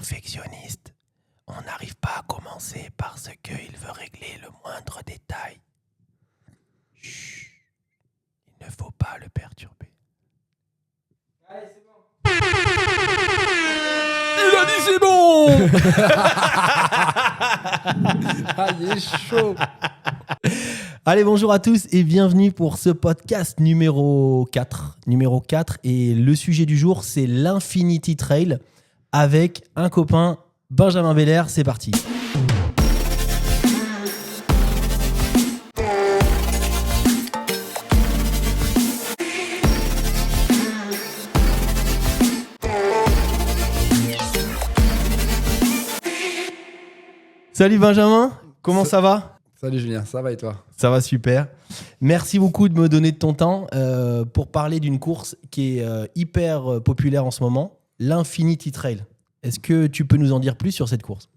perfectionniste. On n'arrive pas à commencer parce qu'il veut régler le moindre détail. Chut, il ne faut pas le perturber. Allez, c'est bon. Il a dit c'est bon. Ah, il est chaud. Allez, bonjour à tous et bienvenue pour ce podcast numéro 4. Et le sujet du jour, c'est l'Infinity Trail avec un copain, Benjamin Belair. C'est parti. Salut Benjamin, comment ça va ? Salut Julien, ça va et toi ? Ça va super. Merci beaucoup de me donner de ton temps pour parler d'une course qui est hyper populaire en ce moment, l'Infinity Trail. Est-ce que tu peux nous en dire plus sur cette course ?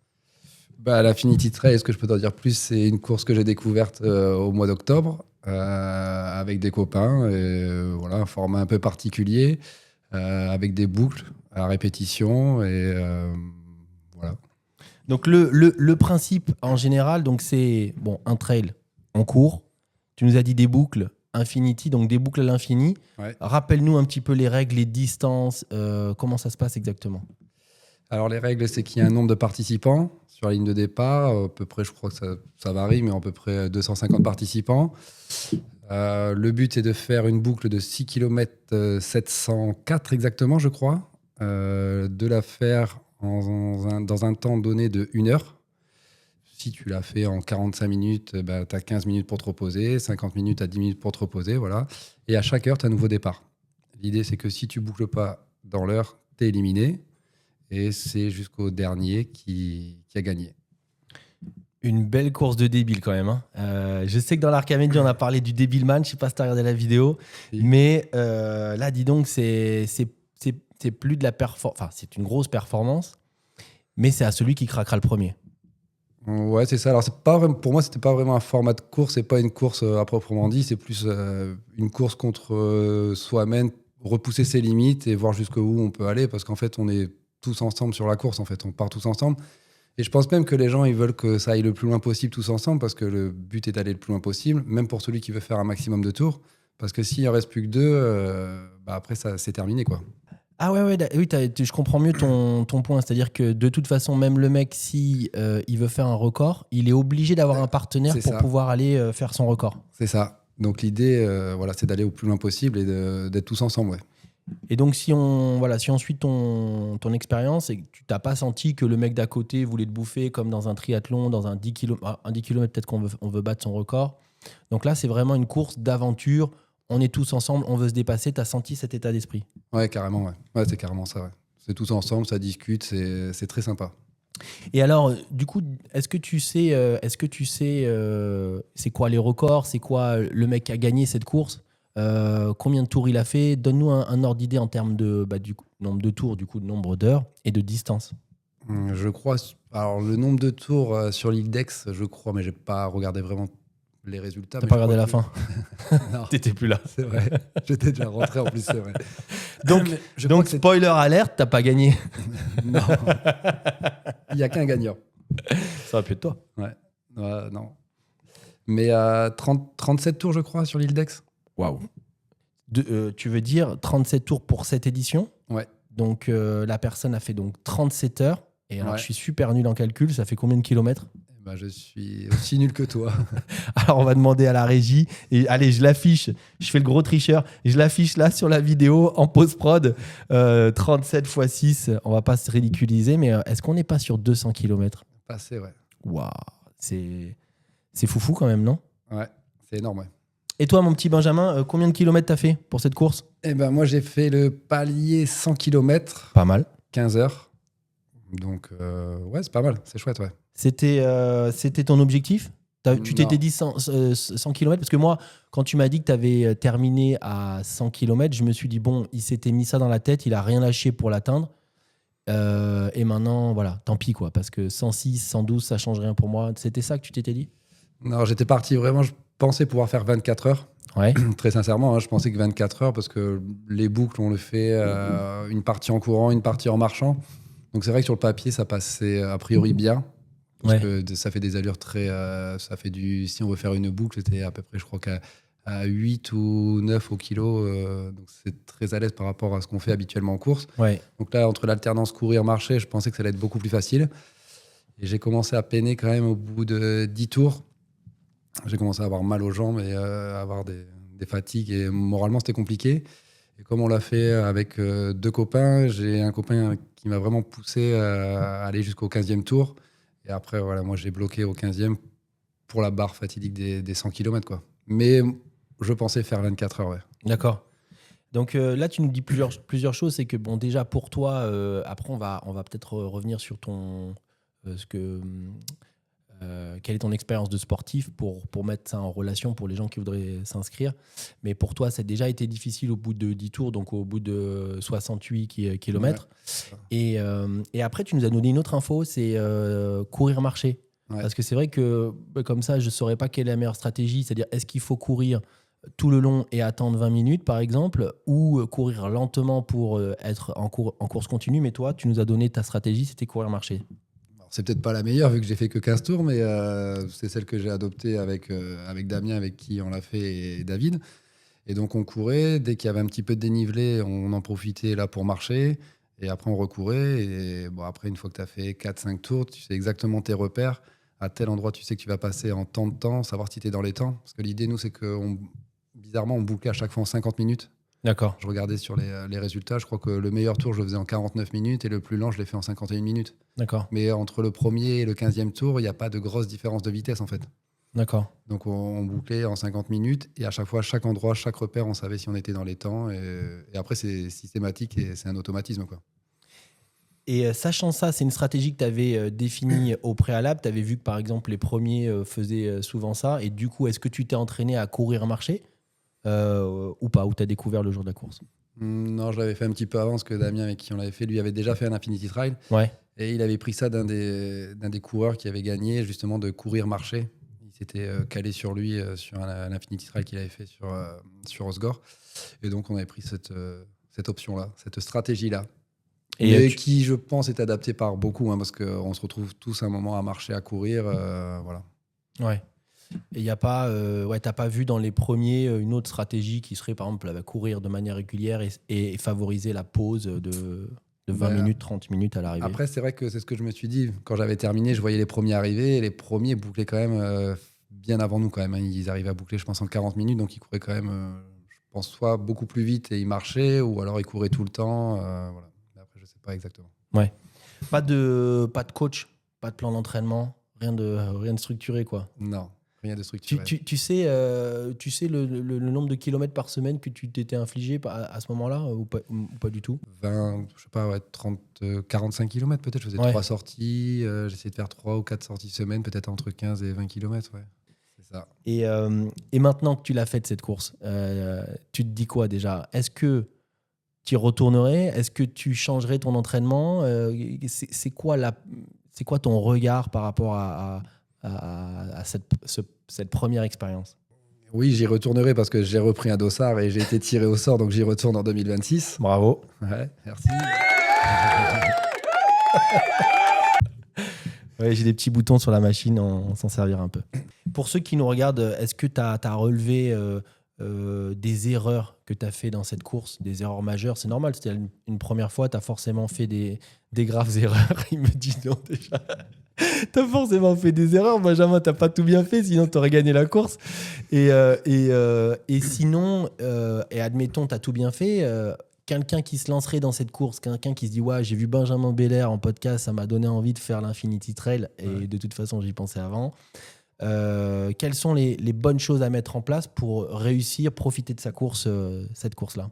L'Infinity Trail, ce que je peux t'en dire plus, c'est une course que j'ai découverte au mois d'octobre avec des copains. Voilà, un format un peu particulier, avec des boucles à répétition. Voilà. Donc le principe en général, donc c'est un trail en cours. Tu nous as dit des boucles Infinity, donc des boucles à l'infini. Ouais. Rappelle-nous un petit peu les règles, les distances, comment ça se passe exactement ? Alors les règles, c'est qu'il y a un nombre de participants sur la ligne de départ. À peu près, je crois que ça varie, mais à peu près 250 participants. Le but est de faire une boucle de 6 km 704 exactement, je crois. De la faire dans un temps donné de 1 heure. Si tu l'as fait en 45 minutes, tu as 15 minutes pour te reposer, 50 minutes à 10 minutes pour te reposer, voilà. Et à chaque heure, tu as un nouveau départ. L'idée, c'est que si tu ne boucles pas dans l'heure, tu es éliminé. Et c'est jusqu'au dernier qui a gagné. Une belle course de débile quand même. Je sais que dans l'Arcamedy, on a parlé du Débileman. Je ne sais pas si tu as regardé la vidéo. Oui. Mais là, dis donc, c'est plus de la performance. Enfin, c'est une grosse performance. Mais c'est à celui qui craquera le premier. Ouais, c'est ça. Alors, pour moi, c'était pas vraiment un format de course. C'est pas une course à proprement dit. C'est plus une course contre soi-même, repousser ses limites et voir jusqu'où on peut aller. Parce qu'en fait, on est tous ensemble sur la course. En fait, on part tous ensemble. Et je pense même que les gens, ils veulent que ça aille le plus loin possible tous ensemble parce que le but est d'aller le plus loin possible, même pour celui qui veut faire un maximum de tours. Parce que s'il en reste plus que 2, après, ça, c'est terminé, quoi. Ah oui, je comprends mieux ton point. C'est-à-dire que de toute façon, même le mec, si il veut faire un record, il est obligé d'avoir un partenaire C'est pour ça. pouvoir aller faire son record. C'est ça. Donc l'idée, c'est d'aller au plus loin possible et d'être tous ensemble, ouais. Et donc, si on suit ton expérience et que tu t'as pas senti que le mec d'à côté voulait te bouffer comme dans un triathlon, dans un 10 km, peut-être qu'on veut battre son record. Donc là, c'est vraiment une course d'aventure. On est tous ensemble, on veut se dépasser. Tu as senti cet état d'esprit ? Ouais, carrément, ouais. Ouais, c'est carrément ça, ouais. C'est tous ensemble, ça discute, c'est très sympa. Et alors, du coup, est-ce que tu sais c'est quoi les records ? C'est quoi le mec qui a gagné cette course ? Combien de tours il a fait ? Donne-nous un ordre d'idée en termes de du nombre de tours, du coup, de nombre d'heures et de distance. Je crois... Alors, le nombre de tours sur l'île d'Aix, je crois, mais j'ai pas regardé vraiment les résultats. T'as mais pas je regardé la crois fin ? Non, T'étais plus là. c'est vrai. J'étais déjà rentré, en plus, c'est vrai. Donc, Mais je crois que c'est... spoiler alerte, t'as pas gagné. Non. Il n'y a qu'un gagnant. Ça va plus de toi. Ouais. Non. Mais 37 tours, je crois, sur l'île d'Aix. Waouh. Tu veux dire 37 tours pour cette édition ? Ouais. Donc, la personne a fait donc 37 heures. Et alors, Ouais. je suis super nul en calcul. Ça fait combien de kilomètres ? Je suis aussi nul que toi. Alors, on va demander à la régie. Et allez, je l'affiche. Je fais le gros tricheur. Je l'affiche là sur la vidéo en post-prod. 37 x 6. On va pas se ridiculiser. Mais est-ce qu'on n'est pas sur 200 km ? Passé, ouais. Waouh. C'est foufou quand même, non ? Ouais, c'est énorme, ouais. Et toi, mon petit Benjamin, combien de kilomètres t'as fait pour cette course ? Moi, j'ai fait le palier 100 km, Pas mal. 15 heures. Donc, ouais, c'est pas mal. C'est chouette, ouais. C'était ton objectif ? Tu Non. t'étais dit 100 km ? Parce que moi, quand tu m'as dit que tu avais terminé à 100 km, je me suis dit, bon, il s'était mis ça dans la tête, il a rien lâché pour l'atteindre. Et maintenant, voilà, tant pis, quoi. Parce que 106, 112, ça change rien pour moi. C'était ça que tu t'étais dit ? Non, j'étais parti vraiment, je pensais pouvoir faire 24 heures. Ouais. Très sincèrement, je pensais que 24 heures, parce que les boucles, on le fait une partie en courant, une partie en marchant. Donc c'est vrai que sur le papier, ça passait a priori bien. Parce que ça fait des allures très... si on veut faire une boucle, c'était à peu près, je crois qu'à 8 ou 9 au kilo. Donc c'est très à l'aise par rapport à ce qu'on fait habituellement en course. Ouais. Donc là, entre l'alternance courir-marcher, je pensais que ça allait être beaucoup plus facile. Et j'ai commencé à peiner quand même au bout de 10 tours. J'ai commencé à avoir mal aux jambes et à avoir des fatigues. Et moralement, c'était compliqué. Et comme on l'a fait avec 2 copains, j'ai un copain qui m'a vraiment poussé à aller jusqu'au 15e tour. Et après, voilà, moi, j'ai bloqué au 15e pour la barre fatidique des 100 km, quoi. Mais je pensais faire 24 heures, ouais. D'accord. Donc là, tu nous dis plusieurs choses. C'est que, bon, déjà, pour toi, après, on va peut-être revenir sur quelle est ton expérience de sportif pour mettre ça en relation pour les gens qui voudraient s'inscrire. Mais pour toi, ça a déjà été difficile au bout de 10 tours, donc au bout de 68 km. Ouais. Et après, tu nous as donné une autre info, c'est courir-marcher. Ouais. Parce que c'est vrai que comme ça, je ne saurais pas quelle est la meilleure stratégie. C'est-à-dire, est-ce qu'il faut courir tout le long et attendre 20 minutes, par exemple, ou courir lentement pour être en course continue? Mais toi, tu nous as donné ta stratégie, c'était courir-marcher. C'est peut-être pas la meilleure vu que j'ai fait que 15 tours, mais c'est celle que j'ai adoptée avec Damien, avec qui on l'a fait, et David. Et donc on courait, dès qu'il y avait un petit peu de dénivelé, on en profitait là pour marcher, et après on recourait. Et bon, après, une fois que tu as fait 4-5 tours, tu sais exactement tes repères. À tel endroit, tu sais que tu vas passer en tant de temps, savoir si tu es dans les temps. Parce que l'idée, nous, c'est que bizarrement, on bouclait à chaque fois en 50 minutes. D'accord. Je regardais sur les résultats, je crois que le meilleur tour, je le faisais en 49 minutes et le plus lent, je l'ai fait en 51 minutes. D'accord. Mais entre le premier et le 15e tour, il n'y a pas de grosse différence de vitesse, en fait. D'accord. Donc on bouclait en 50 minutes et à chaque fois, chaque endroit, chaque repère, on savait si on était dans les temps. Et après, c'est systématique et c'est un automatisme, quoi. Et sachant ça, c'est une stratégie que tu avais définie au préalable. Tu avais vu que, par exemple, les premiers faisaient souvent ça. Et du coup, est-ce que tu t'es entraîné à courir-marcher ou pas? Ou tu as découvert le jour de la course? Non, je l'avais fait un petit peu avant, parce que Damien, avec qui on l'avait fait, lui avait déjà fait un Infinity Trail. Ouais. Et il avait pris ça d'un des coureurs qui avait gagné, justement, de courir-marcher. Il s'était calé sur lui, sur un Infinity Trail qu'il avait fait sur Osgore. Et donc, on avait pris cette option-là, cette stratégie-là. Et qui, je pense, est adaptée par beaucoup, parce qu'on se retrouve tous un moment à marcher, à courir. Voilà. Ouais. Et il y a pas, t'as pas vu dans les premiers une autre stratégie qui serait, par exemple, courir de manière régulière et favoriser la pause de 20 minutes, 30 minutes à l'arrivée? Après, c'est vrai que c'est ce que je me suis dit. Quand j'avais terminé, je voyais les premiers arriver. Et les premiers bouclaient quand même bien avant nous, quand même. Ils arrivaient à boucler, je pense, en 40 minutes. Donc, ils couraient quand même, je pense, soit beaucoup plus vite et ils marchaient, ou alors ils couraient tout le temps. Voilà. Mais après, je sais pas exactement. Ouais. Pas de coach, pas de plan d'entraînement, rien de structuré, quoi. Non. Rien de structuré. Tu sais le nombre de kilomètres par semaine que tu t'étais infligé à ce moment-là ou pas du tout? 20, je sais pas, 45 km peut-être. Je faisais 3 sorties. J'essayais de faire 3 ou 4 sorties semaine, peut-être entre 15 et 20 km. Ouais. C'est ça. Et maintenant que tu l'as faite, cette course, tu te dis quoi déjà? Est-ce que tu y retournerais? Est-ce que tu changerais ton entraînement? C'est quoi ton regard par rapport à cette première expérience? Oui, j'y retournerai parce que j'ai repris un dossard et j'ai été tiré au sort, donc j'y retourne en 2026. Bravo. Ouais, merci. Ouais, j'ai des petits boutons sur la machine, on s'en servira un peu. Pour ceux qui nous regardent, est-ce que tu as relevé des erreurs que tu as fait dans cette course, des erreurs majeures? C'est normal, c'était une première fois, tu as forcément fait des graves erreurs. Il me dit non déjà. T'as forcément fait des erreurs, Benjamin, t'as pas tout bien fait, sinon t'aurais gagné la course. Et sinon, et admettons, t'as tout bien fait, quelqu'un qui se lancerait dans cette course, quelqu'un qui se dit ouais, j'ai vu Benjamin Belair en podcast, ça m'a donné envie de faire l'Infinity Trail, et de toute façon j'y pensais avant. Quelles sont les bonnes choses à mettre en place pour réussir, profiter de sa course, cette course-là?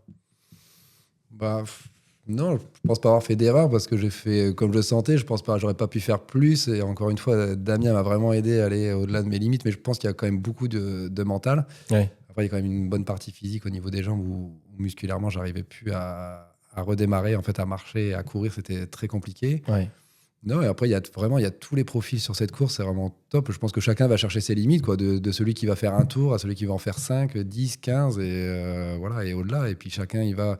Non, je pense pas avoir fait d'erreur parce que j'ai fait comme je le sentais. Je pense pas, j'aurais pas pu faire plus. Et encore une fois, Damien m'a vraiment aidé à aller au-delà de mes limites. Mais je pense qu'il y a quand même beaucoup de mental. Ouais. Après, il y a quand même une bonne partie physique au niveau des jambes où musculairement, j'arrivais plus à redémarrer, en fait, à marcher, à courir. C'était très compliqué. Ouais. Non, et après, il y a tous les profils sur cette course. C'est vraiment top. Je pense que chacun va chercher ses limites, quoi, de celui qui va faire un tour à celui qui va en faire 5, 10, 15 et voilà, et au-delà. Et puis chacun, il va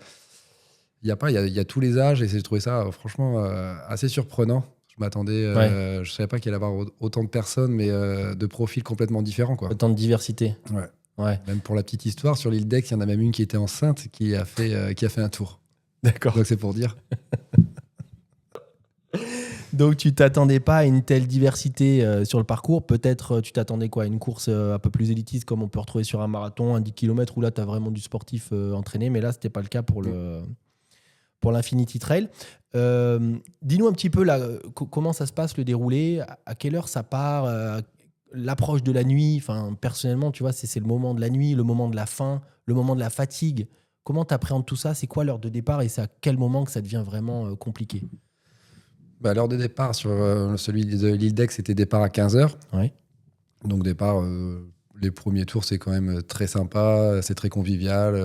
Il y a pas, il y a tous les âges et j'ai trouvé ça franchement assez surprenant. Je m'attendais, je savais pas qu'il allait y avoir autant de personnes, mais de profils complètement différents, quoi. Autant de diversité. Ouais. Ouais. Même pour la petite histoire, sur l'île d'Aix, il y en a même une qui était enceinte qui a fait un tour. D'accord. Donc c'est pour dire. Donc tu t'attendais pas à une telle diversité sur le parcours. Peut-être tu t'attendais quoi, à une course un peu plus élitiste comme on peut retrouver sur un marathon, un 10 km où là tu as vraiment du sportif entraîné, mais là c'était pas le cas pour l'Infinity Trail. Dis-nous un petit peu là, comment ça se passe le déroulé, à quelle heure ça part, l'approche de la nuit. Enfin, personnellement, tu vois, c'est le moment de la nuit, le moment de la faim, le moment de la fatigue. Comment tu appréhendes tout ça? C'est quoi l'heure de départ et c'est à quel moment que ça devient vraiment compliqué? Bah, l'heure de départ sur celui de l'île d'Aix, c'était départ à 15h. Ouais. Donc départ, les premiers tours, c'est quand même très sympa, c'est très convivial.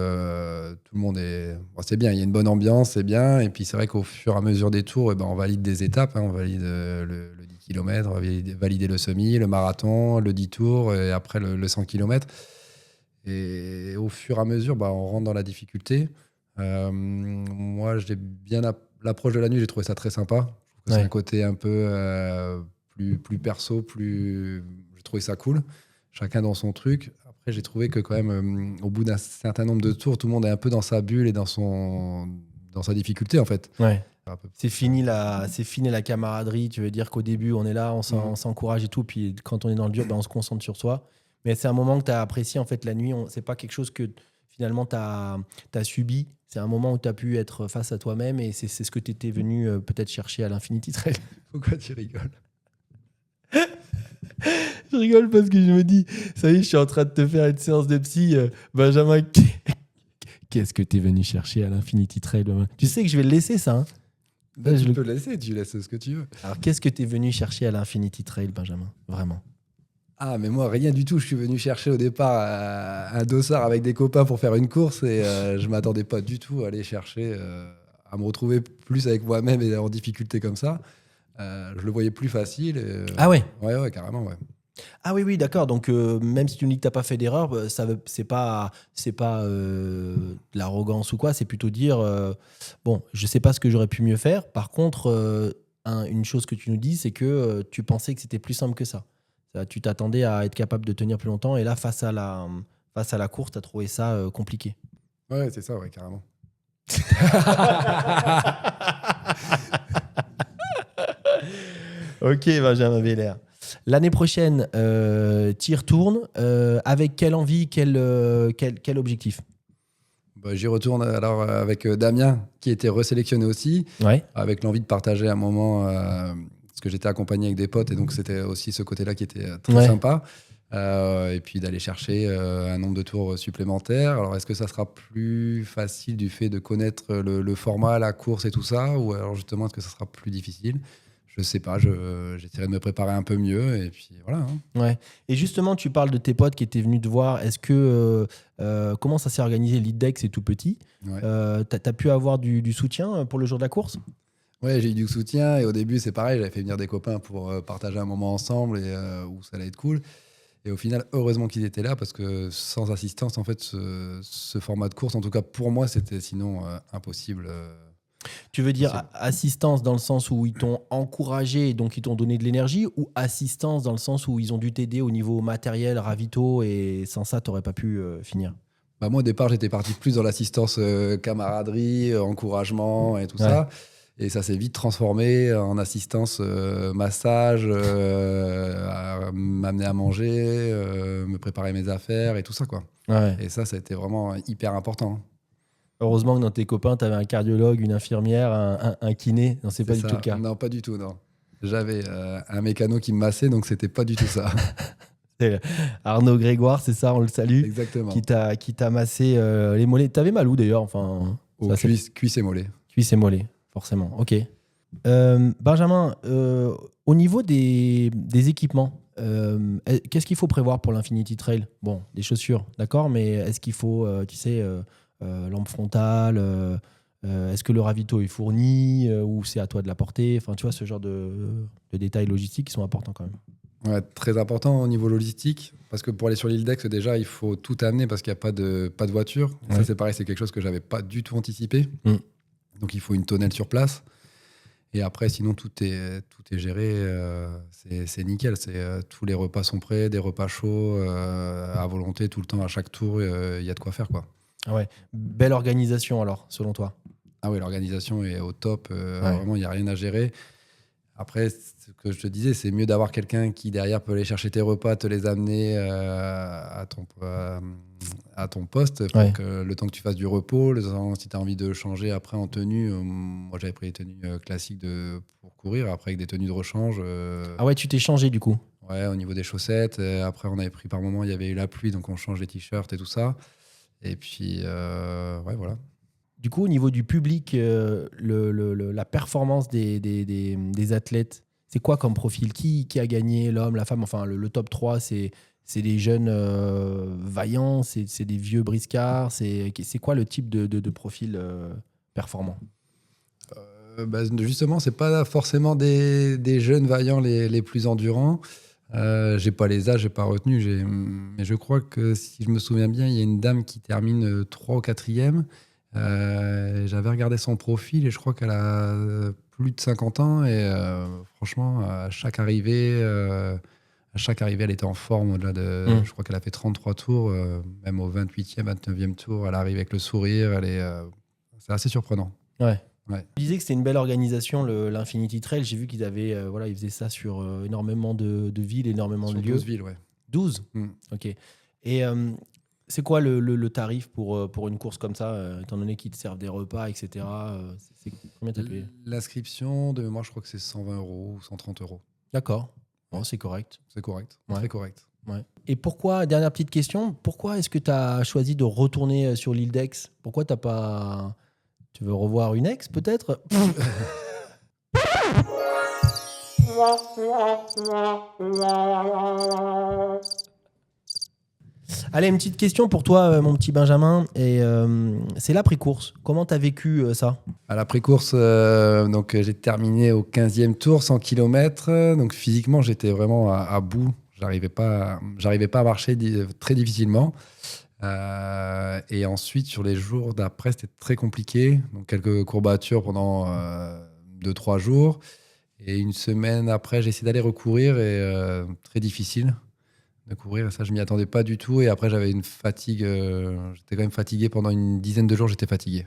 Tout le monde est... Bon, c'est bien, il y a une bonne ambiance, c'est bien. Et puis c'est vrai qu'au fur et à mesure des tours, on valide des étapes. On valide le 10 km, on va valider le semi, le marathon, le 10 tours et après le 100 km. Et au fur et à mesure, on rentre dans la difficulté. Moi, j'ai bien l'approche de la nuit, j'ai trouvé ça très sympa. Je trouve que c'est un côté un peu plus perso, j'ai trouvé ça cool. Chacun dans son truc. Après, j'ai trouvé que quand même, au bout d'un certain nombre de tours, tout le monde est un peu dans sa bulle et dans sa difficulté, en fait. Ouais. C'est fini la camaraderie. Tu veux dire qu'au début, on est là, on s'encourage et tout. Puis quand on est dans le dur, on se concentre sur soi. Mais c'est un moment que tu as apprécié. En fait, la nuit, c'est pas quelque chose que finalement tu as subi. C'est un moment où tu as pu être face à toi-même et c'est ce que tu étais venu peut-être chercher à l'Infinity Trail. Pourquoi tu rigoles? Je rigole parce que je me dis, ça y est, je suis en train de te faire une séance de psy. Benjamin, qu'est-ce que tu es venu chercher à l'Infinity Trail? Tu sais que je vais le laisser, ça. Hein. Tu peux le laisser, tu laisses ce que tu veux. Alors, qu'est-ce que tu es venu chercher à l'Infinity Trail, Benjamin? Vraiment. Ah, mais moi, rien du tout. Je suis venu chercher au départ un dossard avec des copains pour faire une course et je ne m'attendais pas du tout à aller chercher, à me retrouver plus avec moi-même et en difficulté comme ça. Je le voyais plus facile. Ah ouais? Ouais, carrément, ouais. Ah oui, d'accord. Donc, même si tu me dis que tu n'as pas fait d'erreur, c'est pas de l'arrogance ou quoi. C'est plutôt dire, bon, je ne sais pas ce que j'aurais pu mieux faire. Par contre, une chose que tu nous dis, c'est que tu pensais que c'était plus simple que ça. Tu t'attendais à être capable de tenir plus longtemps. Et là, face à la course, tu as trouvé ça compliqué. Ouais, c'est ça, ouais, carrément. Ok, Benjamin Bélair. L'année prochaine, tu y retournes. Avec quelle envie, quel objectif? J'y retourne alors avec Damien, qui était resélectionné aussi, avec l'envie de partager un moment, parce que j'étais accompagné avec des potes, et donc c'était aussi ce côté-là qui était très sympa. Et puis d'aller chercher un nombre de tours supplémentaires. Alors, est-ce que ça sera plus facile du fait de connaître le format, la course et tout ça, ou alors justement, est-ce que ça sera plus difficile? Je sais pas, j'essaierai de me préparer un peu mieux et puis voilà. Hein. Ouais. Et justement, tu parles de tes potes qui étaient venus te voir. Est-ce que comment ça s'est organisé? L'île d'Aix, c'est tout petit. Ouais. T'as pu avoir du soutien pour le jour de la course? Ouais, j'ai eu du soutien et au début, c'est pareil, j'avais fait venir des copains pour partager un moment ensemble et où ça allait être cool. Et au final, heureusement qu'ils étaient là parce que sans assistance, en fait, ce format de course, en tout cas pour moi, c'était sinon impossible. Tu veux dire assistance dans le sens où ils t'ont encouragé et donc ils t'ont donné de l'énergie, ou assistance dans le sens où ils ont dû t'aider au niveau matériel, ravito, et sans ça, tu n'aurais pas pu finir? Moi, au départ, j'étais parti plus dans l'assistance camaraderie, encouragement et tout ça. Et ça s'est vite transformé en assistance massage, m'amener à manger, me préparer mes affaires et tout ça, quoi. Ouais. Et ça a été vraiment hyper important. Heureusement que dans tes copains, tu avais un cardiologue, une infirmière, un kiné. Non, c'est pas du tout le cas. Non, pas du tout, non. J'avais un mécano qui me massait, donc c'était pas du tout ça. C'est Arnaud Grégoire, c'est ça, on le salue. Exactement. Qui t'a massé les mollets. T'avais mal où d'ailleurs? Cuisse et mollets. Cuisse et mollets, forcément. Ok. Benjamin, au niveau des équipements, qu'est-ce qu'il faut prévoir pour l'Infinity Trail? Bon, des chaussures, d'accord, mais est-ce qu'il faut, lampe frontale, est-ce que le ravito est fourni ou c'est à toi de l'apporter? Enfin, tu vois, ce genre de détails logistiques qui sont importants quand même. Ouais, très important au niveau logistique, parce que pour aller sur l'île d'Aix, déjà, il faut tout amener parce qu'il n'y a pas de voiture. Ouais. Ça, c'est pareil, c'est quelque chose que je n'avais pas du tout anticipé. Donc, il faut une tonnelle sur place. Et après, sinon, tout est géré. C'est nickel. Tous les repas sont prêts, des repas chauds, à volonté, tout le temps, à chaque tour, il y a de quoi faire, quoi. Ah ouais. Belle organisation, alors, selon toi. Ah oui, l'organisation est au top. Vraiment, il n'y a rien à gérer. Après, ce que je te disais, c'est mieux d'avoir quelqu'un qui, derrière, peut aller chercher tes repas, te les amener à ton poste pour que le temps que tu fasses du repos, si tu as envie de changer après en tenue, moi, j'avais pris des tenues classiques pour courir, après avec des tenues de rechange. Ah ouais, tu t'es changé, du coup? Ouais, au niveau des chaussettes. Après, on avait pris par moment, il y avait eu la pluie, donc on change les t-shirts et tout ça. Et puis, ouais, voilà. Du coup, au niveau du public, la performance des athlètes, c'est quoi comme profil? Qui a gagné, l'homme, la femme? Enfin, le top 3, c'est des jeunes vaillants, c'est des vieux briscards. C'est quoi le type de profil performant? Justement, c'est pas forcément des jeunes vaillants les plus endurants. J'ai pas les âges, j'ai pas retenu. Mais je crois que, si je me souviens bien, il y a une dame qui termine 3 ou 4e. J'avais regardé son profil et je crois qu'elle a plus de 50 ans et franchement à chaque arrivée elle était en forme au-delà de je crois qu'elle a fait 33 tours, même au 28e 29e tour elle arrive avec le sourire, c'est assez surprenant. Ouais. Tu disais que c'était une belle organisation, l'Infinity Trail. J'ai vu qu'ils avaient ils faisaient ça sur énormément de villes, énormément de lieux. 12 villes, ouais. 12 Ok. Et c'est quoi le tarif pour une course comme ça, étant donné qu'ils te servent des repas, etc. Combien t'as payé? L'inscription, de mémoire, je crois que c'est 120 € ou 130 €. D'accord. Bon, c'est correct. C'est correct. Ouais. Très correct. Ouais. Et pourquoi, dernière petite question, pourquoi est-ce que tu as choisi de retourner sur l'île d'Aix? Pourquoi t'as pas... Tu veux revoir une ex, peut-être? Allez, une petite question pour toi, mon petit Benjamin. Et c'est l'après-course. Comment tu as vécu ça? À l'après-course, donc j'ai terminé au 15e tour, 100 km. Donc physiquement, j'étais vraiment à bout. J'arrivais pas à marcher très difficilement. Et ensuite, sur les jours d'après, c'était très compliqué. Donc quelques courbatures pendant 2-3 jours. Et une semaine après, j'ai essayé d'aller recourir et très difficile de courir. Et ça, je m'y attendais pas du tout. Et après, j'avais une fatigue. J'étais quand même fatigué. Pendant une dizaine de jours, j'étais fatigué.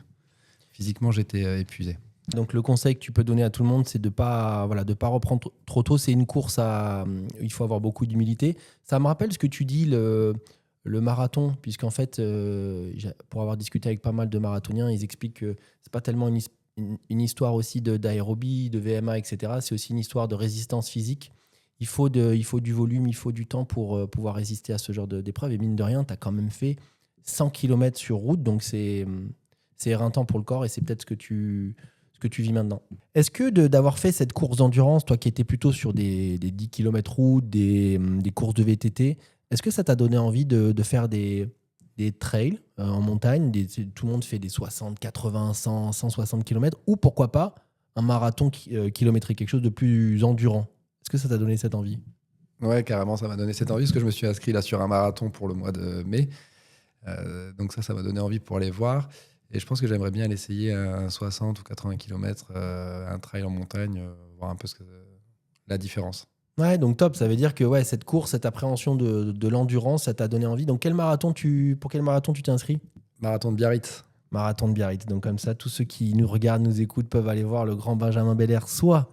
Physiquement, j'étais épuisé. Donc, le conseil que tu peux donner à tout le monde, c'est de pas reprendre trop tôt. C'est une course il faut avoir beaucoup d'humilité. Ça me rappelle ce que tu dis, le marathon, puisqu'en fait, pour avoir discuté avec pas mal de marathoniens, ils expliquent que c'est pas tellement une histoire aussi d'aérobie, de VMA, etc. C'est aussi une histoire de résistance physique. Il faut du volume, il faut du temps pour pouvoir résister à ce genre d'épreuve. Et mine de rien, tu as quand même fait 100 km sur route, donc c'est éreintant pour le corps et c'est peut-être ce que tu vis maintenant. Est-ce que d'avoir fait cette course d'endurance, toi qui étais plutôt sur des 10 km route, des courses de VTT, est-ce que ça t'a donné envie de faire des trails en montagne? Tout le monde fait des 60, 80, 100, 160 km, ou pourquoi pas un marathon kilométrique, quelque chose de plus endurant? Est-ce que ça t'a donné cette envie? Ouais, carrément, ça m'a donné cette envie parce que je me suis inscrit là sur un marathon pour le mois de mai. Donc ça m'a donné envie pour aller voir. Et je pense que j'aimerais bien aller essayer un 60 ou 80 km, un trail en montagne, voir un peu la différence. Ouais, donc top. Ça veut dire que cette course, cette appréhension de l'endurance, ça t'a donné envie. Donc pour quel marathon tu t'es inscrit? Marathon de Biarritz. Marathon de Biarritz. Donc comme ça, tous ceux qui nous regardent, nous écoutent, peuvent aller voir le grand Benjamin Belair, soit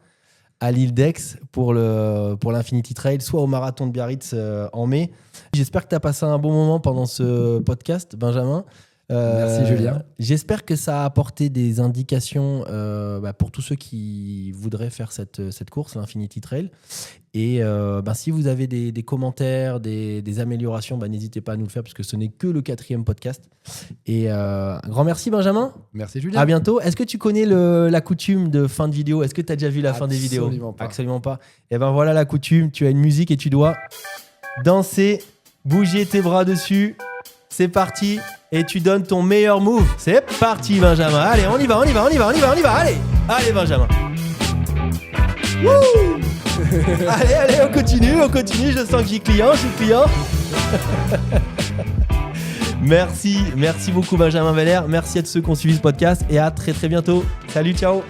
à l'île d'Aix pour l'Infinity Trail, soit au marathon de Biarritz en mai. J'espère que tu as passé un bon moment pendant ce podcast, Benjamin. Merci Julien. J'espère que ça a apporté des indications pour tous ceux qui voudraient faire cette course, l'Infinity Trail. Et si vous avez des commentaires, des améliorations, n'hésitez pas à nous le faire parce que ce n'est que le 4e podcast. Et un grand merci Benjamin. Merci Julien. À bientôt. Est-ce que tu connais la coutume de fin de vidéo? Est-ce que tu as déjà vu la fin des vidéos? Absolument pas. Absolument pas. Et ben voilà la coutume. Tu as une musique et tu dois danser, bouger tes bras dessus. C'est parti. Et tu donnes ton meilleur move. C'est parti Benjamin. Allez, on y va. Allez Benjamin. Wouh. Allez, on continue. Je sens que je suis client. Merci beaucoup Benjamin Valère. Merci à tous ceux qui ont suivi ce podcast et à très très bientôt. Salut, ciao.